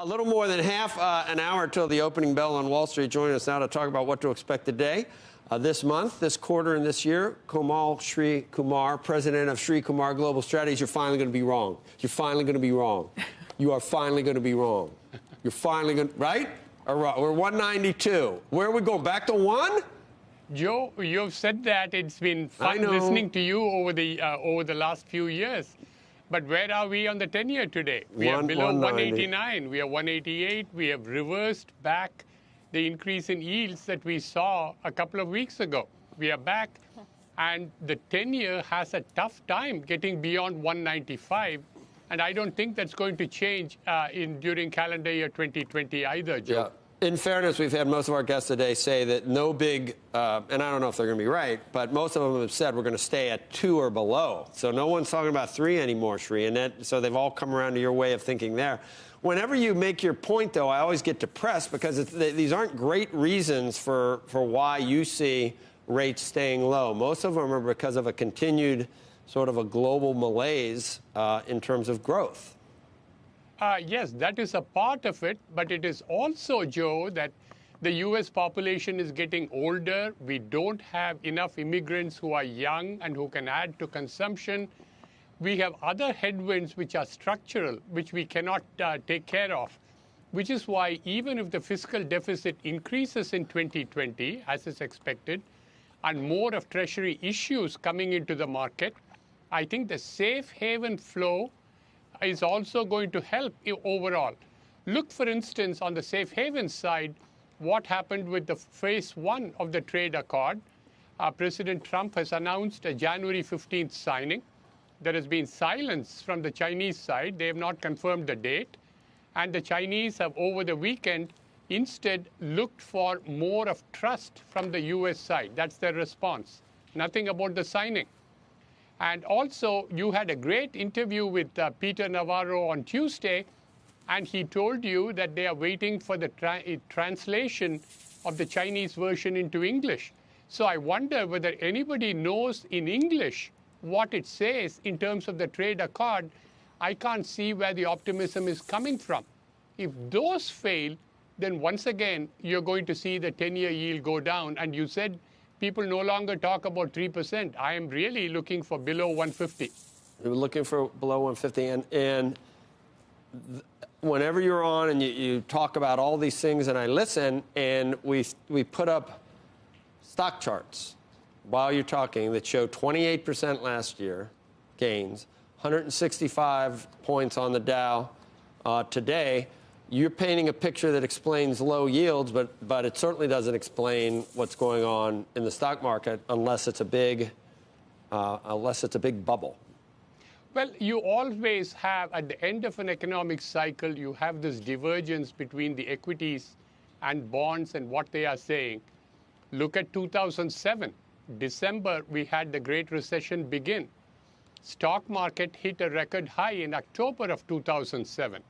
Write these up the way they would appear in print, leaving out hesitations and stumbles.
A little more than half an hour till the opening bell on Wall Street. Joining us now to talk about what to expect today, this month, this quarter, and this year, Komal Sri-Kumar, president of Sri-Kumar Global Strategies. You're finally going to be wrong. You're finally going to be wrong. You are finally going to be wrong. You're finally going to, right? Or right? We're 192. Where are we going? Back to 1? Joe, you've said that. It's been fun listening to you over the last few years. But where are we on the 10-year today? We are below 189. We are 188. We have reversed back the increase in yields that we saw a couple of weeks ago. We are back, and the 10-year has a tough time getting beyond 195. And I don't think that's going to change during calendar year 2020 either, Joe. Yeah. In fairness, we've had most of our guests today say that no big, and I don't know if they're going to be right, but most of them have said we're going to stay at 2 or below. So no one's talking about 3 anymore, Sri, and so they've all come around to your way of thinking there. Whenever you make your point, though, I always get depressed because these aren't great reasons for why you see rates staying low. Most of them are because of a continued sort of a global malaise in terms of growth. Yes, that is a part of it, but it is also, Joe, that the U.S. population is getting older. We don't have enough immigrants who are young and who can add to consumption. We have other headwinds which are structural, which we cannot take care of, which is why even if the fiscal deficit increases in 2020, as is expected, and more of Treasury issues coming into the market, I think the safe haven flow is also going to help overall. Look, for instance, on the safe haven side, what happened with the phase 1 of the trade accord. President Trump has announced a January 15th signing. There has been silence from the Chinese side. They have not confirmed the date. And the Chinese have, over the weekend, instead looked for more of trust from the U.S. side. That's their response. Nothing about the signing. And also, you had a great interview with Peter Navarro on Tuesday, and he told you that they are waiting for the translation of the Chinese version into English. So I wonder whether anybody knows in English what it says in terms of the trade accord. I can't see where the optimism is coming from. If those fail, then once again, you're going to see the 10-year yield go down. And you said people no longer talk about 3%. I am really looking for below 150. You're looking for below 150. And whenever you're on and you talk about all these things and I listen, and we put up stock charts while you're talking that show 28% last year gains, 165 points on the Dow today. You're painting a picture that explains low yields, but it certainly doesn't explain what's going on in the stock market unless it's a big bubble. Well, you always have, at the end of an economic cycle, you have this divergence between the equities and bonds and what they are saying. Look at 2007. December, we had the Great Recession begin. Stock market hit a record high in October of 2007.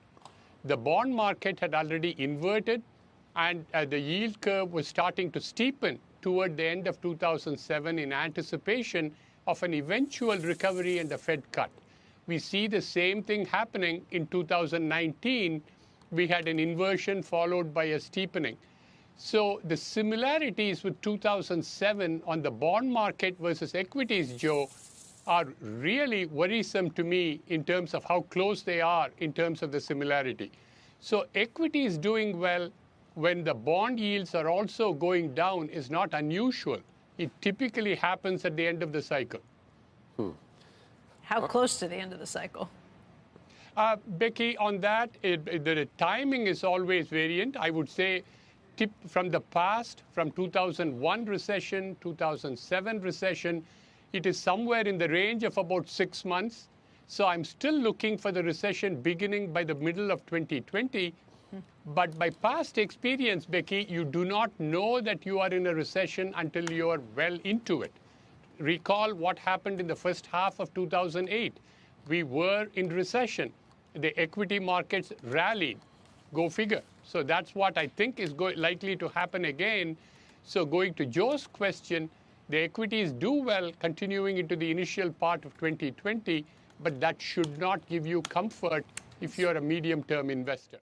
The bond market had already inverted, and the yield curve was starting to steepen toward the end of 2007 in anticipation of an eventual recovery and a Fed cut. We see the same thing happening in 2019. We had an inversion followed by a steepening. So the similarities with 2007 on the bond market versus equities, Joe, are really worrisome to me in terms of how close they are in terms of the similarity. So equity is doing well when the bond yields are also going down is not unusual. It typically happens at the end of the cycle. How close to the end of the cycle? Becky, on that, the timing is always variant. I would say from the past, from 2001 recession, 2007 recession, it is somewhere in the range of about 6 months. So I'm still looking for the recession beginning by the middle of 2020. But by past experience, Becky, you do not know that you are in a recession until you are well into it. Recall what happened in the first half of 2008. We were in recession. The equity markets rallied. Go figure. So that's what I think is likely to happen again. So going to Joe's question, the equities do well continuing into the initial part of 2020, but that should not give you comfort if you're a medium-term investor.